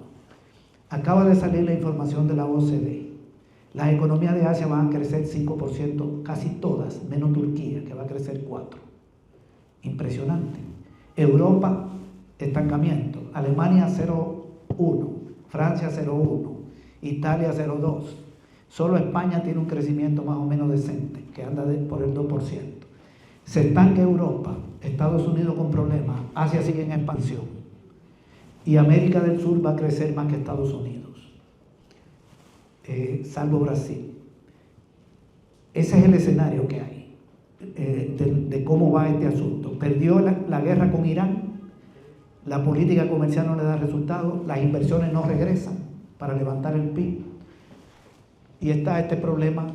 Acaba de salir la información de la OCDE. Las economías de Asia van a crecer 5%, casi todas, menos Turquía, que va a crecer 4%. Impresionante. Europa, estancamiento. Alemania 0,1, Francia 0,1, Italia 0,2. Solo España tiene un crecimiento más o menos decente, que anda por el 2%. Se estanca Europa, Estados Unidos con problemas, Asia sigue en expansión. Y América del Sur va a crecer más que Estados Unidos, salvo Brasil. Ese es el escenario que hay, de cómo va este asunto. Perdió la guerra con Irán. La política comercial no le da resultados, las inversiones no regresan para levantar el PIB. Y está este problema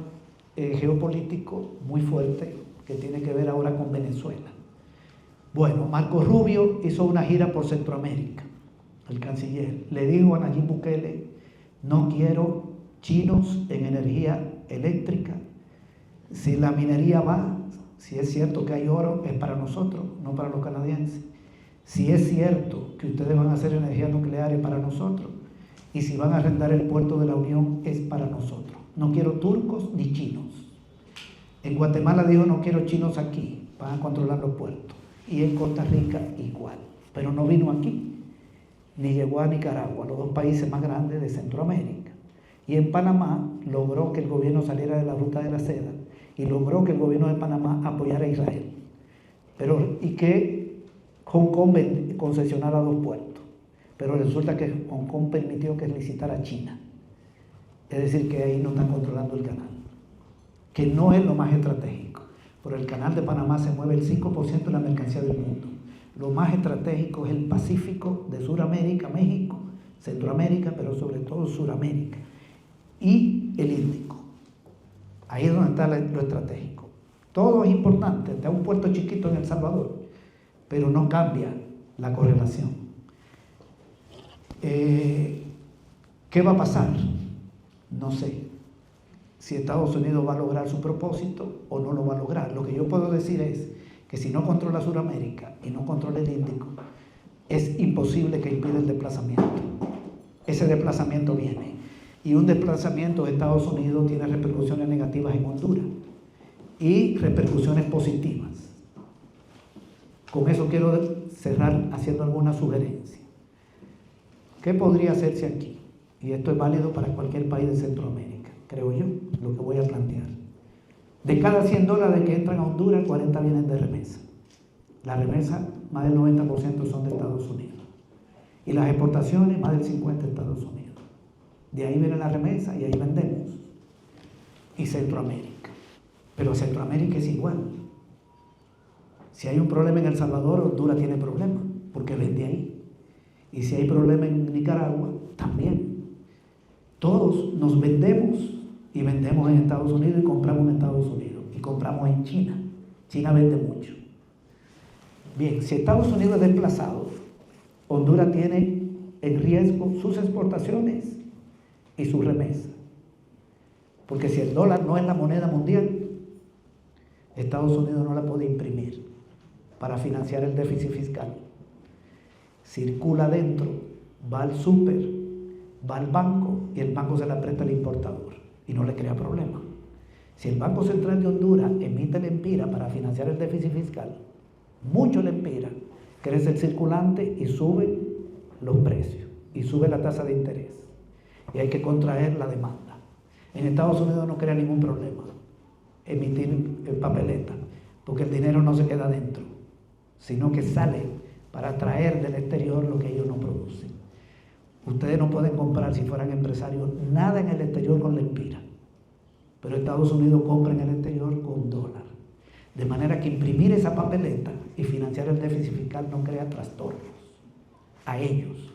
geopolítico muy fuerte que tiene que ver ahora con Venezuela. Bueno, Marco Rubio hizo una gira por Centroamérica, el canciller. Le dijo a Nayib Bukele, no quiero chinos en energía eléctrica. Si la minería va, si es cierto que hay oro, es para nosotros, no para los canadienses. Si es cierto que ustedes van a hacer energía nuclear, es para nosotros. Y si van a arrendar el puerto de la Unión, es para nosotros. No quiero turcos ni chinos. En Guatemala dijo, no quiero chinos aquí, van a controlar los puertos. Y en Costa Rica igual. Pero no vino aquí, ni llegó a Nicaragua, los dos países más grandes de Centroamérica. Y en Panamá logró que el gobierno saliera de la ruta de la seda y logró que el gobierno de Panamá apoyara a Israel. Y que Hong Kong concesionara 2 puertos. Pero resulta que Hong Kong permitió que licitara a China. Es decir, que ahí no están controlando el canal, que no es lo más estratégico. Por el canal de Panamá se mueve el 5% de la mercancía del mundo. Lo más estratégico es el Pacífico de Sudamérica, México, Centroamérica, pero sobre todo Sudamérica, y el Índico. Ahí es donde está lo estratégico. Todo es importante, está un puerto chiquito en El Salvador, pero no cambia la correlación. ¿Qué va a pasar? No sé si Estados Unidos va a lograr su propósito o no lo va a lograr. Lo que yo puedo decir es que si no controla Sudamérica y no controla el Índico, es imposible que impida el desplazamiento. Ese desplazamiento viene. Y un desplazamiento de Estados Unidos tiene repercusiones negativas en Honduras y repercusiones positivas. Con eso quiero cerrar haciendo alguna sugerencia. ¿Qué podría hacerse aquí? Y esto es válido para cualquier país de Centroamérica, creo yo, lo que voy a plantear. De cada $100 que entran a Honduras, 40 vienen de remesa. Las remesas, más del 90% son de Estados Unidos. Y las exportaciones, más del 50% de Estados Unidos. De ahí viene la remesa y ahí vendemos. Y Centroamérica. Pero Centroamérica es igual. Si hay un problema en El Salvador, Honduras tiene problemas, porque vende ahí. Y si hay problema en Nicaragua, también. Todos nos vendemos y vendemos en Estados Unidos y compramos en Estados Unidos y compramos en China. China vende mucho. Bien, si Estados Unidos es desplazado, Honduras tiene en riesgo sus exportaciones y su remesa. Porque si el dólar no es la moneda mundial, Estados Unidos no la puede imprimir para financiar el déficit fiscal. Circula dentro, va al súper, va al banco y el banco se la presta al importador y no le crea problema. Si el Banco Central de Honduras emite el empira para financiar el déficit fiscal, mucho el empira, crece el circulante y sube los precios y sube la tasa de interés y hay que contraer la demanda. En Estados Unidos no crea ningún problema emitir papeleta porque el dinero no se queda dentro, sino que sale para traer del exterior lo que ellos no producen. Ustedes no pueden comprar, si fueran empresarios, nada en el exterior con la empira. Pero Estados Unidos compra en el exterior con dólar. De manera que imprimir esa papeleta y financiar el déficit fiscal no crea trastornos a ellos.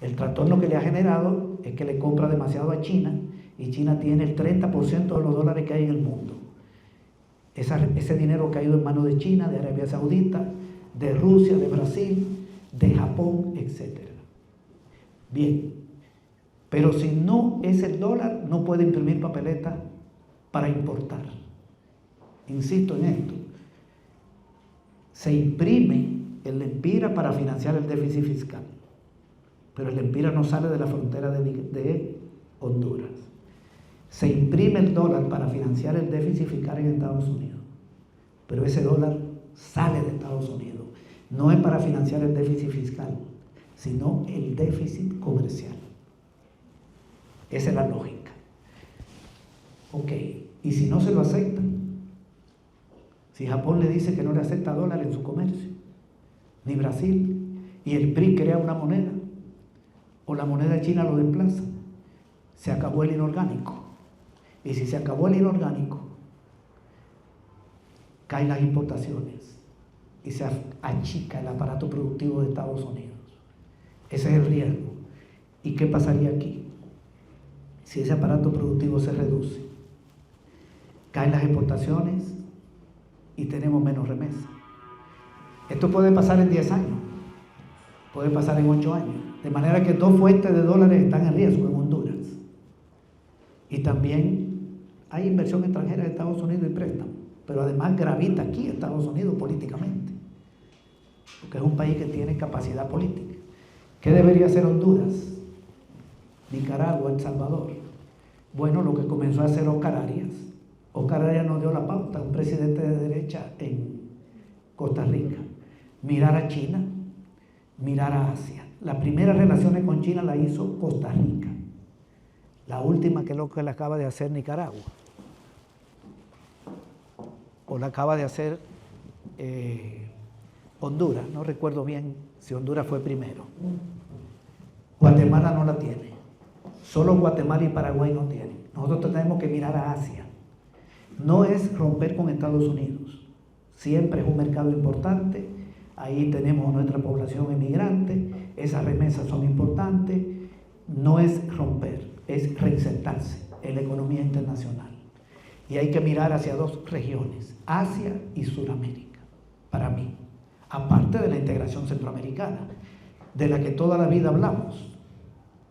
El trastorno que le ha generado es que le compra demasiado a China y China tiene el 30% de los dólares que hay en el mundo. Ese dinero ha caído en manos de China, de Arabia Saudita, de Rusia, de Brasil, de Japón, etc. Bien, pero si no es el dólar, no puede imprimir papeleta para importar. Insisto en esto. Se imprime el empira para financiar el déficit fiscal, pero el empira no sale de la frontera de Honduras. Se imprime el dólar para financiar el déficit fiscal en Estados Unidos, pero ese dólar sale de Estados Unidos. No es para financiar el déficit fiscal, sino el déficit comercial. Esa es la lógica. Ok, y si no se lo aceptan, si Japón le dice que no le acepta dólar en su comercio, ni Brasil, y el PRI crea una moneda, o la moneda china lo desplaza, se acabó el inorgánico. Y si se acabó el inorgánico, caen las importaciones y se achica el aparato productivo de Estados Unidos. Ese es el riesgo. ¿Y qué pasaría aquí? Si ese aparato productivo se reduce, caen las exportaciones y tenemos menos remesas. Esto puede pasar en 10 años, puede pasar en 8 años, de manera que 2 fuentes de dólares están en riesgo en Honduras. Y también hay inversión extranjera de Estados Unidos y préstamo, pero además gravita aquí Estados Unidos políticamente, porque es un país que tiene capacidad política. ¿Qué debería hacer Honduras, Nicaragua, El Salvador? Bueno, lo que comenzó a hacer Oscar Arias. Oscar Arias nos dio la pauta, un presidente de derecha en Costa Rica. Mirar a China, mirar a Asia. Las primeras relaciones con China la hizo Costa Rica. La última que es lo que le acaba de hacer Nicaragua. O la acaba de hacer Honduras. No recuerdo bien si Honduras fue primero. Guatemala no la tiene. Solo Guatemala y Paraguay no tienen. Nosotros tenemos que mirar a Asia. No es romper con Estados Unidos. Siempre es un mercado importante. Ahí tenemos nuestra población emigrante. Esas remesas son importantes. No es romper, es reinsertarse en la economía internacional. Y hay que mirar hacia 2 regiones, Asia y Sudamérica, para mí. Aparte de la integración centroamericana, de la que toda la vida hablamos.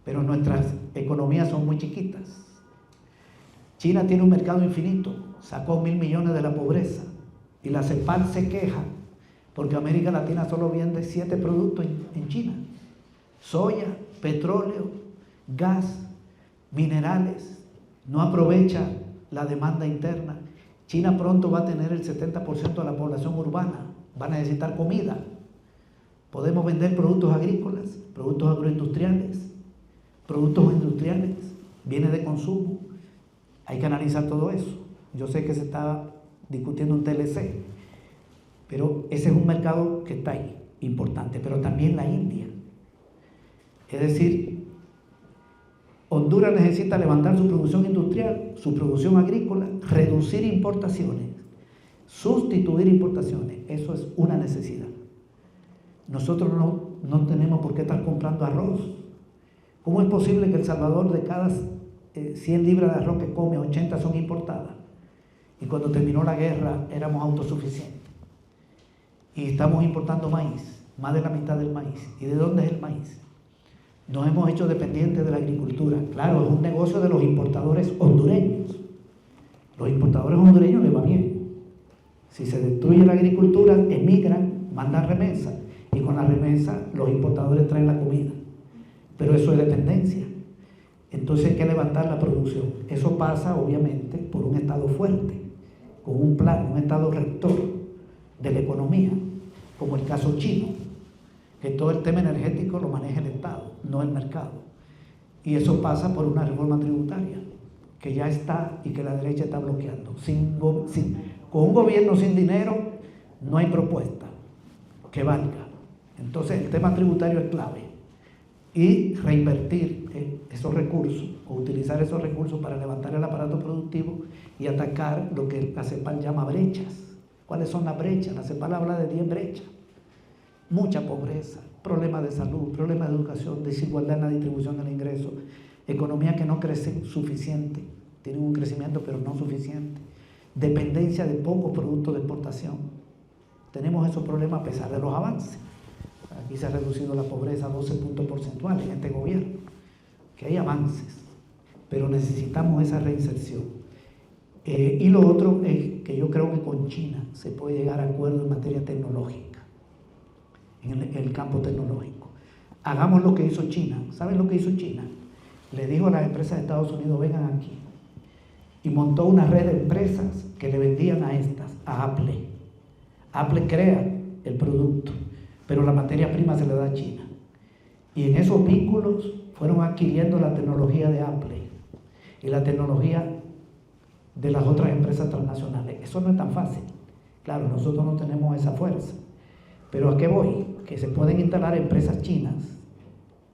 Pero nuestras economías son muy chiquitas. China tiene un mercado infinito, sacó 1.000 millones de la pobreza y la CEPAL se queja porque América Latina solo vende 7 productos en China: soya, petróleo, gas, minerales, no aprovecha la demanda interna. China pronto va a tener el 70% de la población urbana, va a necesitar comida. Podemos vender productos agrícolas, productos agroindustriales, productos industriales, bienes de consumo. Hay que analizar todo eso. Yo sé que se está discutiendo un TLC, pero ese es un mercado que está ahí, importante. Pero también la India. Es decir, Honduras necesita levantar su producción industrial, su producción agrícola, reducir importaciones, sustituir importaciones. Eso es una necesidad. Nosotros no tenemos por qué estar comprando arroz. ¿Cómo es posible que El Salvador, de cada 100 libras de arroz que come, 80 son importadas? Y cuando terminó la guerra éramos autosuficientes. Y estamos importando maíz, más de la mitad del maíz. ¿Y de dónde es el maíz? Nos hemos hecho dependientes de la agricultura. Claro, es un negocio de los importadores hondureños. Los importadores hondureños les va bien. Si se destruye la agricultura, emigran, mandan remesas. Y con la remesa los importadores traen la comida. Pero eso es dependencia. Entonces hay que levantar la producción. Eso pasa, obviamente, por un Estado fuerte, con un plan, un Estado rector de la economía, como el caso chino, que todo el tema energético lo maneja el Estado, no el mercado. Y eso pasa por una reforma tributaria, que ya está y que la derecha está bloqueando. Con un gobierno sin dinero no hay propuesta que valga. Entonces el tema tributario es clave. Y reinvertir esos recursos o utilizar esos recursos para levantar el aparato productivo y atacar lo que la CEPAL llama brechas. ¿Cuáles son las brechas? La CEPAL habla de 10 brechas. Mucha pobreza, problemas de salud, problemas de educación, desigualdad en la distribución del ingreso, economía que no crece suficiente, tienen un crecimiento pero no suficiente, dependencia de pocos productos de exportación. Tenemos esos problemas a pesar de los avances. Aquí se ha reducido la pobreza a 12 puntos porcentuales en este gobierno, que hay avances, pero necesitamos esa reinserción. Y lo otro es que yo creo que con China se puede llegar a acuerdos en materia tecnológica, en el campo tecnológico. Hagamos lo que hizo China. ¿Saben lo que hizo China? Le dijo a las empresas de Estados Unidos: vengan aquí. Y montó una red de empresas que le vendían a estas, a Apple. Apple crea el producto, pero la materia prima se le da a China. Y en esos vínculos fueron adquiriendo la tecnología de Apple y la tecnología de las otras empresas transnacionales. Eso no es tan fácil. Claro, nosotros no tenemos esa fuerza. Pero ¿a qué voy? Que se pueden instalar empresas chinas,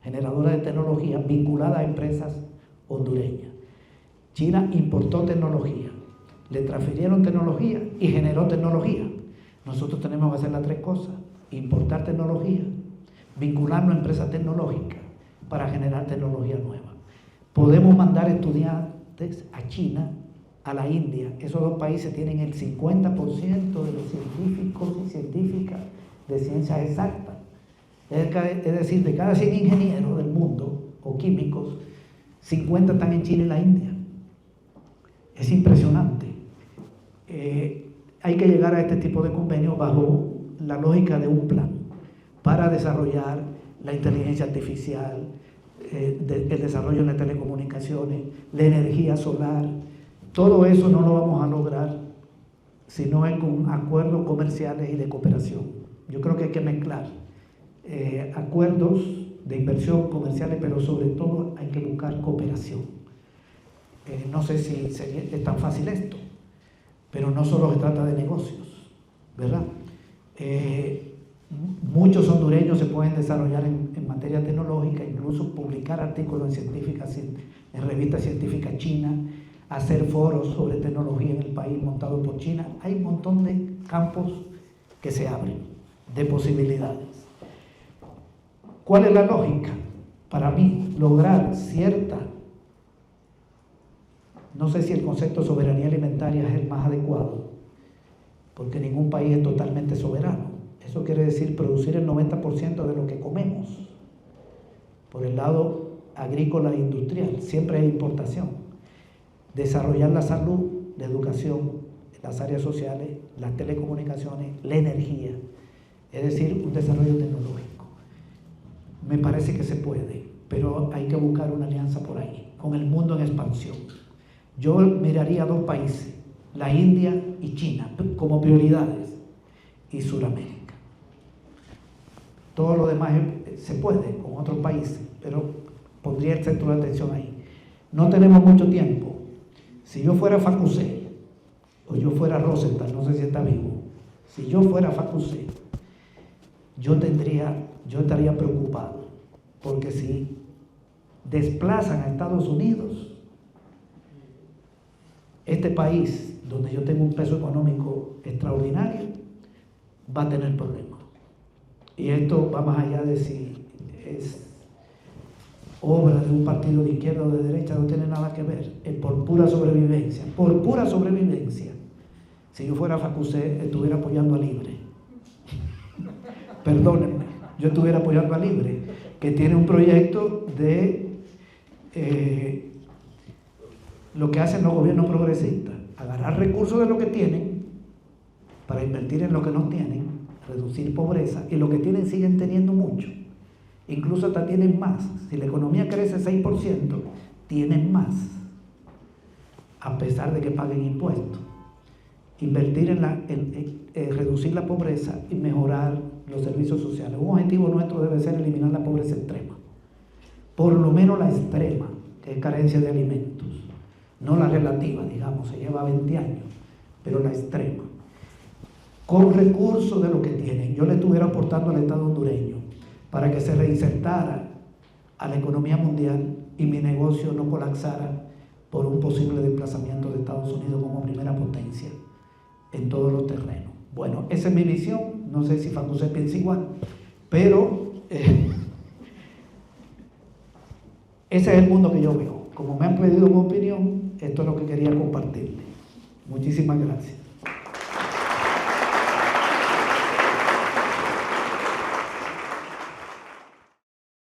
generadoras de tecnología, vinculadas a empresas hondureñas. China importó tecnología, le transfirieron tecnología y generó tecnología. Nosotros tenemos que hacer las 3 cosas: importar tecnología, vincularnos a empresas tecnológicas para generar tecnología nueva. Podemos mandar estudiantes a China a la India. Esos dos países tienen el 50% de los científicos y científicas de ciencias exactas. Es decir, de cada 100 ingenieros del mundo o químicos, 50 están en China y la India. Es impresionante. Hay que llegar a este tipo de convenios bajo la lógica de un plan para desarrollar la inteligencia artificial, el desarrollo de las telecomunicaciones, la energía solar. Todo eso no lo vamos a lograr si no es con acuerdos comerciales y de cooperación. Yo creo que hay que mezclar acuerdos de inversión comerciales, pero sobre todo hay que buscar cooperación. No sé si es tan fácil esto, pero no solo se trata de negocios, ¿verdad? Muchos hondureños se pueden desarrollar en materia tecnológica, incluso publicar artículos en revistas científicas chinas, hacer foros sobre tecnología en el país montados por China. Hay un montón de campos que se abren, de posibilidades. ¿Cuál es la lógica? Para mí, lograr cierta, no sé si el concepto de soberanía alimentaria es el más adecuado, porque ningún país es totalmente soberano. Eso quiere decir producir el 90% de lo que comemos. Por el lado agrícola e industrial, siempre hay importación. Desarrollar la salud, la educación, las áreas sociales, las telecomunicaciones, la energía, es decir, un desarrollo tecnológico. Me parece que se puede, pero hay que buscar una alianza por ahí, con el mundo en expansión. Yo miraría dos países, la India y China, como prioridades, y Sudamérica. Todo lo demás se puede con otros países, pero pondría el centro de atención ahí. No tenemos mucho tiempo. Si yo fuera Facusé, o yo fuera Rosenthal, no sé si está vivo, si yo fuera Facusé, yo estaría preocupado, porque si desplazan a Estados Unidos, este país, donde yo tengo un peso económico extraordinario, va a tener problemas. Y esto va más allá de si es obra de un partido de izquierda o de derecha, no tiene nada que ver. Es por pura sobrevivencia. Por pura sobrevivencia. Si yo fuera Facusé, estuviera apoyando a Libre. Perdónenme, yo estuviera apoyando a Libre, que tiene un proyecto de lo que hacen los gobiernos progresistas, agarrar recursos de lo que tienen para invertir en lo que no tienen, reducir pobreza, y lo que tienen siguen teniendo mucho, incluso hasta tienen más. Si la economía crece 6%, tienen más, a pesar de que paguen impuestos. Invertir en reducir la pobreza y mejorar los servicios sociales. Un objetivo nuestro debe ser eliminar la pobreza extrema, por lo menos la extrema, que es carencia de alimentos, no la relativa, digamos, se lleva 20 años, pero la extrema, con recursos de lo que tienen. Yo le estuviera aportando al Estado hondureño para que se reinsertara a la economía mundial y mi negocio no colapsara por un posible desplazamiento de Estados Unidos como primera potencia en todos los terrenos. Bueno, esa es mi visión. No sé si Facusé piensa igual, pero ese es el mundo que yo veo. Como me han pedido mi opinión, esto es lo que quería compartirle. Muchísimas gracias.